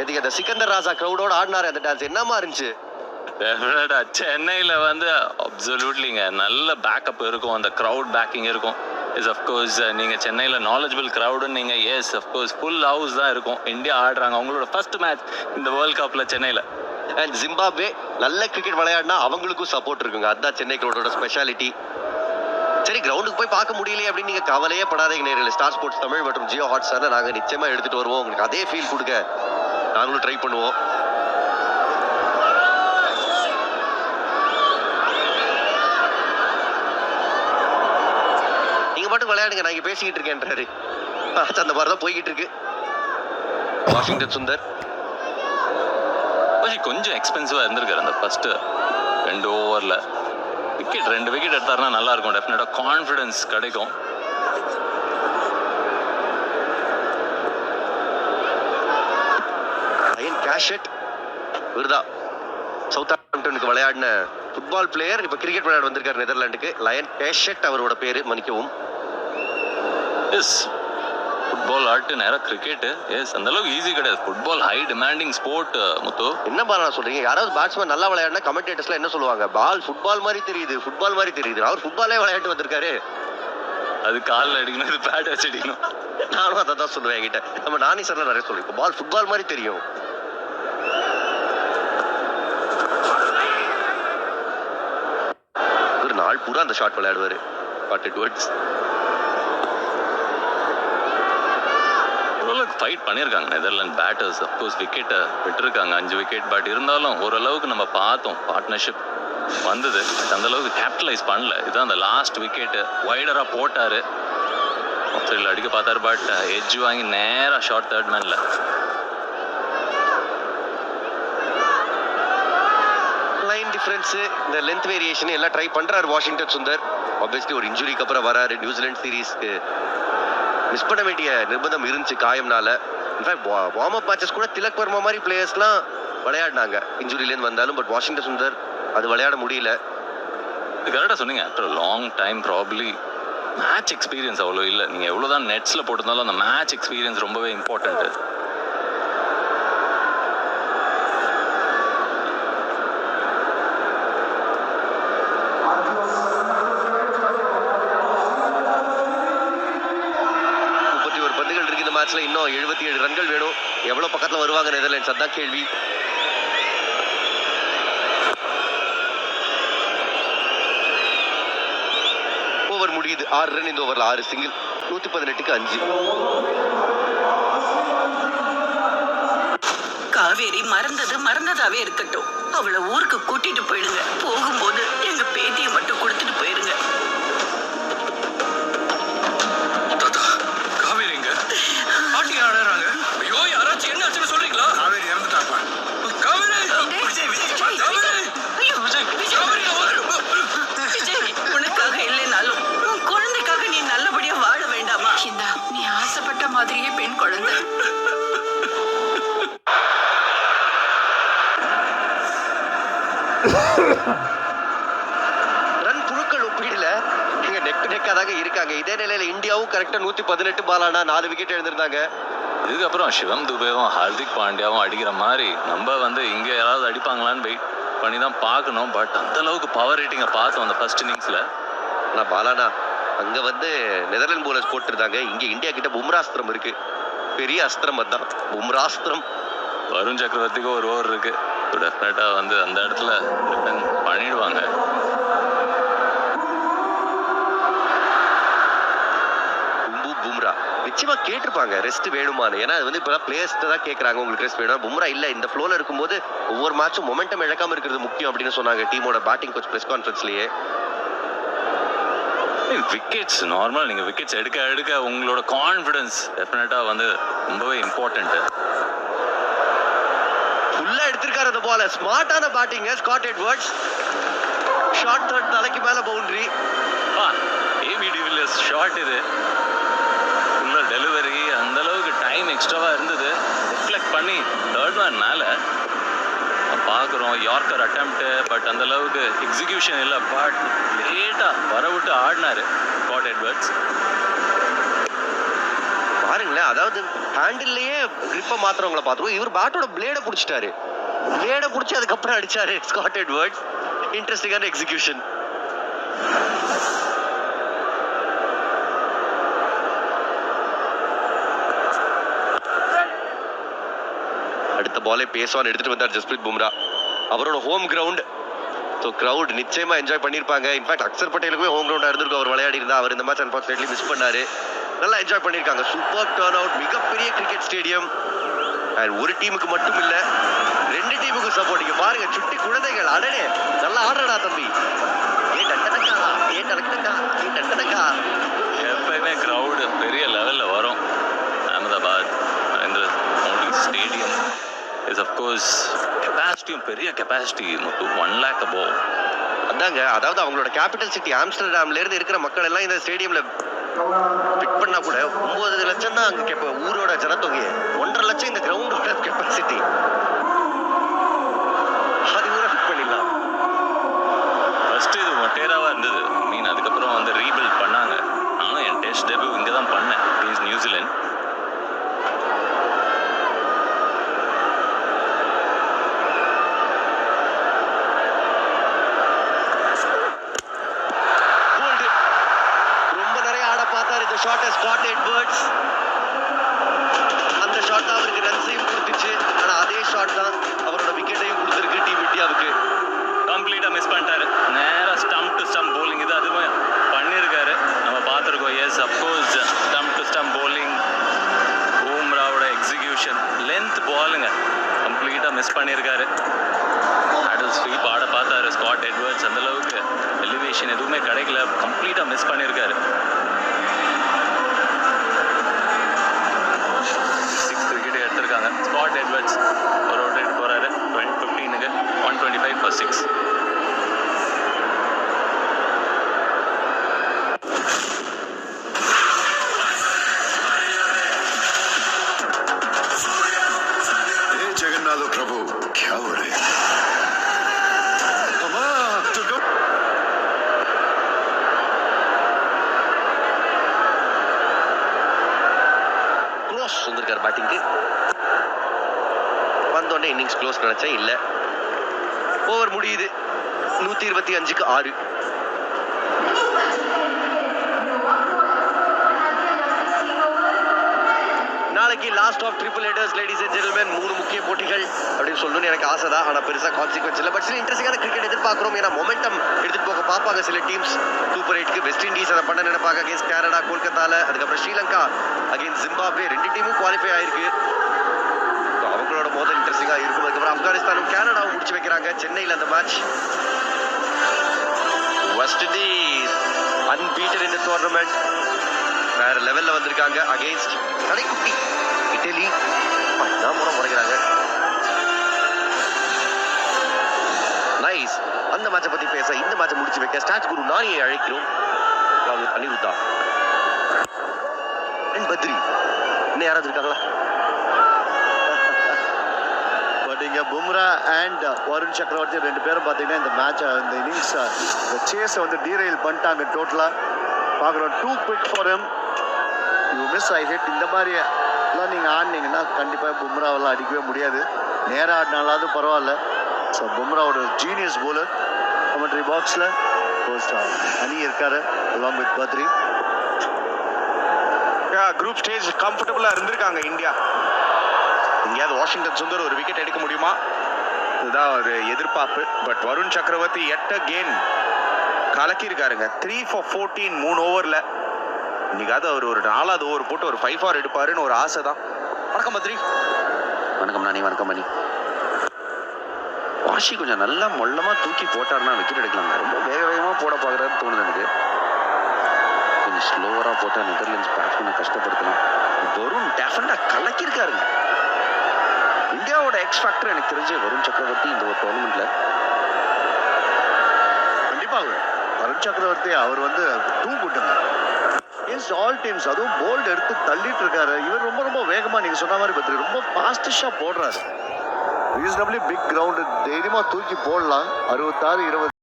நீங்க அந்த சிக்கந்தர் ராஜா கிரௌடோட ஆடினாரு அந்த டான்ஸ் என்னமா இருந்துச்சு? சென்னையில வந்து அப்சல்யூட்லிங்க நல்ல பேக்கப் இருக்கும், அந்த கிரவுட் பேக்கிங் இருக்கும். இஸ் அஃப்கோர்ஸ் நீங்கள் சென்னையில் நாலேஜபிள் க்ரௌடுன்னு நீங்கள் எஸ் அஃப்கோர்ஸ் ஃபுல் ஹவுஸ் தான் இருக்கும். இந்தியா ஆடுறாங்க அவங்களோட ஃபர்ஸ்ட் மேட்ச் இந்த வேர்ல்ட் கப்பில் சென்னையில். அண்ட் ஜிம்பாப்வே நல்ல கிரிக்கெட் விளையாடினா அவங்களுக்கும் சப்போர்ட் இருக்குங்க. அதுதான் சென்னை கிரௌடோட ஸ்பெஷாலிட்டி. சரி, கிரவுண்டுக்கு போய் பார்க்க முடியலையே அப்படின்னு நீங்க கவலையே படாதீங்க நேரில். ஸ்டார் ஸ்போர்ட்ஸ் தமிழ் மற்றும் ஜியோ ஹாட்ஸ்டார்ல நாங்க நிச்சயமா எடுத்துட்டு வருவோம். உங்களுக்கு அதே ஃபீல் கொடுக்க நாங்களும் ட்ரை பண்ணுவோம். நீங்க மட்டும் விளையாடுங்க, நான் இங்க பேசிக்கிட்டு இருக்கேன்றாரு. அந்த மாதிரி தான் போய்கிட்டு இருக்கு. வாஷிங்டன் சுந்தர் கொஞ்சம் எக்ஸ்பென்சிவா இருந்திருக்காரு அந்த ஃபர்ஸ்ட் 2 ஓவர்ல. விக்கெட் 2 விக்கெட் எடுத்தாருன்னா நல்லா இருக்கும். டெஃபினட்டா கான்ஃபிடன்ஸ் கிடைக்கும். லயன் கேஷட் விருதா சவுத்தாம்ப்டனுக்கு விளையாடின ஃபுட்பால் பிளேயர் இப்ப கிரிக்கெட் விளையாட வந்திருக்காரு நெதர்லாண்டுக்கு. லயன் கேஷட் அவரோட பேரு, மன்னிக்கவும். ஃபுட்பால் ஆட்டு நேரம் கிரிக்கெட் எஸ் அந்த அளவுக்கு ஈஸி கிடையாது. Football high demanding sport. Muthu என்ன பாரா சொல்றீங்க? யாராவது பேட்ஸ்மேன் நல்லா விளையாடினா கமெண்டேட்டர்ஸ்ல என்ன சொல்லுவாங்க? பால் ஃபுட்பால் மாதிரி தெரியுது, ஃபுட்பால் மாதிரி தெரியுது. அவர் ஃபுட்பாலே விளையாட்டு வந்திருக்காரு. அது காலில் அடிக்கணும், இது பேட் வச்சு அடிக்கணும். நானும் அதை தான் சொல்லுவேன். என்கிட்ட நம்ம நானி சார்ல நிறைய சொல்லுவேன், பால் ஃபுட்பால் மாதிரி தெரியும். ஒரு நாள் பூரா அந்த ஷாட் விளையாடுவாரு. பாட்டு டுவர்ட்ஸ் ஃபைட் பண்ணியிருக்காங்க நெதர்லாந்து பேட்டர்ஸ். அப்கோர்ஸ் விக்கெட்டை விட்டுருக்காங்க 5 விக்கெட். பட் இருந்தாலும் ஓரளவுக்கு நம்ம பார்த்தோம் பார்ட்னர்ஷிப் வந்தது. அந்த அளவுக்கு கேபிட்டலைஸ் பண்ணல. இதுதான் அந்த லாஸ்ட் விக்கெட்டு வைடரா போட்டாரு. ஆஸ்திரேலியா அடிக்க பார்த்தாரு, பட் எட்ஜ் வாங்கி நேராக ஷார்ட் தேர்ட் மேன்ல. லைன் டிஃபரன்ஸ், இந்த லென்த் வேரியேஷன் எல்லாம் ட்ரை பண்றாரு வாஷிங்டன் சுந்தர். ஆப்வியஸ்லி ஒரு இன்ஜுரிக்கு அப்புறம் வராரு. நியூசிலாந்து சீரீஸ்க்கு மிஸ் பண்ண வேண்டிய நிர்பந்தம் இருந்துச்சு காயம்னால. இன்ஃபேக்ட் வார்ம் அப் மேட்சஸ் கூட திலக் வர்மா மாதிரி பிளேயர்ஸ்லாம் விளையாடினாங்க இன்ஜுரியிலேருந்து வந்தாலும். பட் வாஷிங்டன் சுந்தர் அது விளையாட முடியல. கரெக்டாக சொன்னீங்க. After long time probably match experience அவ்வளோ இல்லை. நீங்கள் எவ்வளோதான் நெட்ஸில் போட்டிருந்தாலும் அந்த மேட்ச் எக்ஸ்பீரியன்ஸ் ரொம்பவே இம்பார்ட்டன்ட்டு. மேட்ச்ல இன்னும் 77 ரன்கள் வேணும். எவ்வளவு பக்கத்துல வருவாங்க நெதர்லாண்ட்ஸ், அதான் கேள்வி. ஓவர் முடியுது. 6 ரன் இந்த ஓவர்ல, 6 சிங்கிள். 118க்கு 5. காவேரி மறந்ததாவே இருக்கட்டும். அவளை ஊருக்கு கூட்டிட்டு போயிடுங்க. போகும்போது எங்க பேத்தியை மட்டும் கொடுத்துட்டு போயிருங்க. உனக்காக இல்லைனாலும் உன் குழந்தைக்காக நீ நல்லபடியா வாழ வேண்டாமா? இந்தா, நீ ஆசைப்பட்ட மாதிரியே பெண் குழந்தை. ரன் புழுக்கள் ஒப்பீடுல இங்க நெக்காதாக இருக்காங்க. இதே நிலையில இந்தியாவும் கரெக்டா 118 பாலானா 4 விக்கெட் எழுந்திருந்தாங்க. இதுக்கப்புறம் சிவம் துபேவும் ஹார்திக் பாண்டியாவும் அடிக்கிற மாதிரி நம்ம வந்து இங்கே யாராவது அடிப்பாங்களான்னு வெயிட் பண்ணி தான் பார்க்கணும். பட் அந்த அளவுக்கு பவர் ரேட்டிங்கை பார்த்தோம் அந்த ஃபர்ஸ்ட் இன்னிங்ஸில். ஆனால் பாலானா அங்கே வந்து நெதர்லாந்து போலர்ஸ் போட்டுருந்தாங்க. இங்கே இந்தியா கிட்ட பும்ராஸ்திரம் இருக்கு. பெரிய அஸ்திரம் அதுதான் பும்ராஸ்திரம். வருண் சக்கரவர்த்திக்கு ஒரு ஓவர் இருக்கு. டெஃபினட்டாக வந்து அந்த இடத்துல ரிட்டர்ன் பண்ணிடுவாங்க. பும்ரா நிச்சயமா கேட்டிருப்பாங்க ரெஸ்ட் வேணுமான்னு. ஏன்னா அது வந்து இப்ப பிளேயர்ஸ் தான் கேட்கறாங்க, உங்களுக்கு ரெஸ்ட் வேணும். பும்ரா இல்ல, இந்த ஃப்ளோல இருக்கும்போது ஒவ்வொரு மேட்சும் மொமெண்டம் இழக்காம இருக்கிறது முக்கியம் அப்படின்னு சொன்னாங்க டீமோட பேட்டிங் கோச் பிரஸ் கான்ஃபரன்ஸ்லயே. விக்கெட்ஸ் நார்மல், நீங்க விக்கெட்ஸ் எடுக்க உங்களோட கான்ஃபிடன்ஸ் டெஃபினட்டா வந்து ரொம்பவே இம்பார்ட்டன்ட். ஃபுல்லா எடுத்திருக்காரு அந்த பால. ஸ்மார்ட்டான batting Scott Edwards. Short third தலைக்கு மேல பவுண்டரி. ஏபி டிவிலியர்ஸ் ஷாட் இது. உள்ள டெலிவரி அந்த அளவுக்கு டைம் எக்ஸ்ட்ராவா இருந்தது. ரிஃப்ளெக்ட் பண்ணி தேர்ட் மேன் மேல பார்க்குறோம். யார்க்கர் அட்டெம்ப்ட், பட் அந்த அளவுக்கு எக்ஸிகியூஷன் இல்லை. பட் லேட்டா வர விட்டு ஆடினாரு ஸ்காட் எட்வர்ட்ஸ். பாருங்களேன், அதாவது ஹேண்டில்லையே கிரிப்பை மாத்துறவங்கள பார்த்துருவோம். இவர் பேட்டோட பிளேட பிடிச்சிட்டாரு. பிளேட பிடிச்சி அதுக்கப்புறம் அடிச்சாரு ஸ்காட் எட்வர்ட்ஸ். இன்ட்ரெஸ்டிங்கான எக்ஸிகியூஷன். அடுத்த பாலே பேசுவான்னு எடுத்துட்டு வந்தார் ஜஸ்பிரீத் பும்ரா. அவரோட ஹோம் கிரவுண்ட். ஸோ கிரவுட் நிச்சயமா என்ஜாய் பண்ணியிருப்பாங்க. இன்ஃபேக்ட் அக்சர் பட்டேலுக்குமே ஹோம் கிரவுண்டா இருந்திருக்கும். அவர் விளையாடி இருந்தா. அவர் இந்த மேட்ச் அன்பார்ச்சுனேட்லி மிஸ் பண்ணாரு. நல்லா என்ஜாய் பண்ணியிருக்காங்க. Super turn out. மிகப்பெரிய கிரிக்கெட் ஸ்டேடியம். அண்ட் ஒரு டீமுக்கு மட்டும் இல்ல, 2 டீமுக்கும் சப்போர்ட். இங்க பாருங்க, சுட்டி குழந்தைகள். அடனே நல்லா ஆடுறடா தம்பி. ஏ டட்டனக்கா, ஏ டனக்கா, ஏ டட்டனக்கா. எப்பயுமே கிரவுடு பெரிய லெவலில் வரும். Ahmedabad Narendra Modi stadium is of course கெப்பாசிட்டியும் பெரிய கெப்பாசிட்டி. 1 lakh above. அதாங்க, அதாவது அவங்களோட கேபிட்டல் சிட்டி ஆம்ஸ்டர்டாம்ல இருந்து இருக்கிற மக்கள் எல்லாம் இந்த ஸ்டேடியம்ல பிட் பண்ணா கூட 9 லட்சம் தான் அங்க ஊரோட ஜனத்தொகை. 1.5 லட்சம் இந்த கிரவுண்டோட கெப்பாசிட்டி. அது ஊரை ஃபிட் பண்ணிடலாம். ஃபர்ஸ்ட் இது மொட்டேராவா இருந்தது. மீன் அதுக்கப்புறம் வந்து ரீபில்ட் பண்ணாங்க. நானும் என் டெஸ்ட் டெபியூ இங்கே தான் பண்ணேன் against New Zealand. Shot Scott Edwards. அந்த ஷாட் தான் அவருக்கு ரன்ஸையும் கொடுத்துச்சு. ஆனா அதே ஷாட் தான் அவரோட விக்கெட்டையும் கொடுத்துருக்கு டீம் இந்தியாவுக்கு. கம்ப்ளீட்டா மிஸ் பண்ணிட்டாரு. நேரா ஸ்டம்ப் டு ஸ்டம்ப் போலிங் இது அதுவுமே பண்ணியிருக்காரு. நம்ம பார்த்துருக்கோம். Yes of course stump to stump bowling. பூம்ராவோட எக்ஸிகியூஷன் லென்த் பாலுங்க கம்ப்ளீட்டா மிஸ் பண்ணியிருக்காரு. ஹேண்டில் ஸ்வீப் ஆட பார்த்தாரு ஸ்காட் எட்வர்ட்ஸ். அந்த அளவுக்கு எலிவேஷன் எதுவுமே கிடைக்கல. கம்ப்ளீட்டா மிஸ் பண்ணியிருக்காரு. ஸ்காட் எட்வர்ட்ஸ் ஒரு ஓட்டு போறாரு. 15க்கு 125 for 6. जगन्नाथ प्रभु क्या हो रहे हैं? க்ளோஸ் வந்திருக்காரு பேட்டிங்க்கு. வந்தோடனே இன்னிங்ஸ் க்ளோஸ் நினைச்சேன். இல்ல, ஓவர் முடியுது 125க்கு 6. நாளைக்கு last of triple headers ladies and gentlemen. 3 முக்கிய போட்டிகள் அப்படின்னு சொல்லணும்னு எனக்கு ஆசை தான். ஆனா பெருசா கான்சிக்வன்ஸ் இல்லை. பட் சில இன்ட்ரெஸ்டிங்கான கிரிக்கெட் எதிர்பார்க்கிறோம். ஏன்னா மொமெண்டம் எடுத்துட்டு போக பார்ப்பாங்க சில டீம்ஸ். சூப்பர் 8க்கு வெஸ்ட் இண்டீஸ் அதை பண்ண நினைப்பாங்க அகேன்ஸ்ட் கனடா கோல்கத்தால. அதுக்கப்புறம் ஸ்ரீலங்கா அகேன்ஸ்ட் ஜிம்பாப்வே. 2 டீமும் குவாலிஃபை ஆயிருக்கு. அவங்களோட மோதல் இன்ட்ரெஸ்டிங்கா இருக்கும். அதுக்கப்புறம் ஆப்கானிஸ்தானும் கனடாவும் முடிச்சு வைக்கிறாங்க சென்னையில் அந்த match. West Indies unbeaten in the tournament. வேற லெவல்ல வந்திருக்காங்க அகைன்ஸ்ட் கடைக்குட்டி இட்டலி. நான் முறைக்கிறாங்க. நைஸ். அந்த மேட்சை பத்தி பேச, இந்த மேட்சை முடிச்சு வைக்க ஸ்டாட்ச் குரு நானியை அழைக்கிறோம். அனிருத்தா அண்ட் பத்ரி. இன்னும் யாராவது இருக்காங்களா? இங்க பும்ரா அண்ட் வருண் சக்கரவர்த்தி 2 பேரும் பார்த்தீங்கன்னா இந்த மேட்ச் இந்த இன்னிங்ஸ் இந்த சேஸை வந்து டீரெயில் பண்ணிட்டாங்க டோட்டலாக. பார்க்குறோம் 2 quick for him. You miss I hit. இந்த மாதிரி எல்லாம் நீங்கள் ஆடினீங்கன்னா கண்டிப்பாக பும்ராவெல்லாம் அடிக்கவே முடியாது. நேராக ஆடினாலாவது பரவாயில்ல. ஸோ பும்ரா ஒரு ஜீனியஸ் போலர். கமெண்ட்ரி பாக்ஸில் அணி இருக்காரு along with Badri. Group stage கம்ஃபர்டபுளாக இருந்திருக்காங்க இந்தியா. எங்கேயாவது வாஷிங்டன் சுந்தர் ஒரு விக்கெட் எடுக்க முடியுமா? இதுதான் ஒரு எதிர்பார்ப்பு. பட் வருண் சக்கரவர்த்தி எட்ட கேம் கலக்கியிருக்காருங்க. 3 for 14 3 ஓவரில். இன்னைக்காவது அவர் ஒரு 4வது ஓவர் போட்டு ஒரு 5 for எடுப்பாருன்னு ஒரு ஆசை தான். வணக்கம் பத்ரி. வணக்கம் நானி. வணக்கம் மணி. வாஷி கொஞ்சம் நல்லா மொல்லமா தூக்கி போட்டாருன்னா விக்கெட் எடுக்கலாங்க. ரொம்ப வேகமாக போட பார்க்குறாருன்னு தோணுது எனக்கு. கொஞ்சம் ஸ்லோவராக போட்டால் நெதர்லாண்ட்ஸ் பேட்ஸ்மேனை கஷ்டப்படுத்தலாம். வருண் டெஃபனட்டாக கலக்கியிருக்காருங்க. இந்தியாவோட எக்ஸ் ஃபேக்டர் எனக்கு தெரிஞ்சு வருண் சக்கரவர்த்தி இந்த ஒரு டோர்னமெண்ட்ல. கண்டிப்பாக வருண் சக்கரவர்த்தி அவர் வந்து டூ குட்டுங்க. எஸ் ஆல் டீம்ஸ் அதுவும் போல்டு எடுத்து தள்ளிட்டு இருக்காரு. இவர் ரொம்ப ரொம்ப வேகமாக நீங்கள் சொன்ன மாதிரி பத்திரி ரொம்ப ஃபாஸ்டிஷாக போடுறாரு. ரீசனபிளி பிக் கிரவுண்டு தைரியமாக தூக்கி போடலாம். 66-20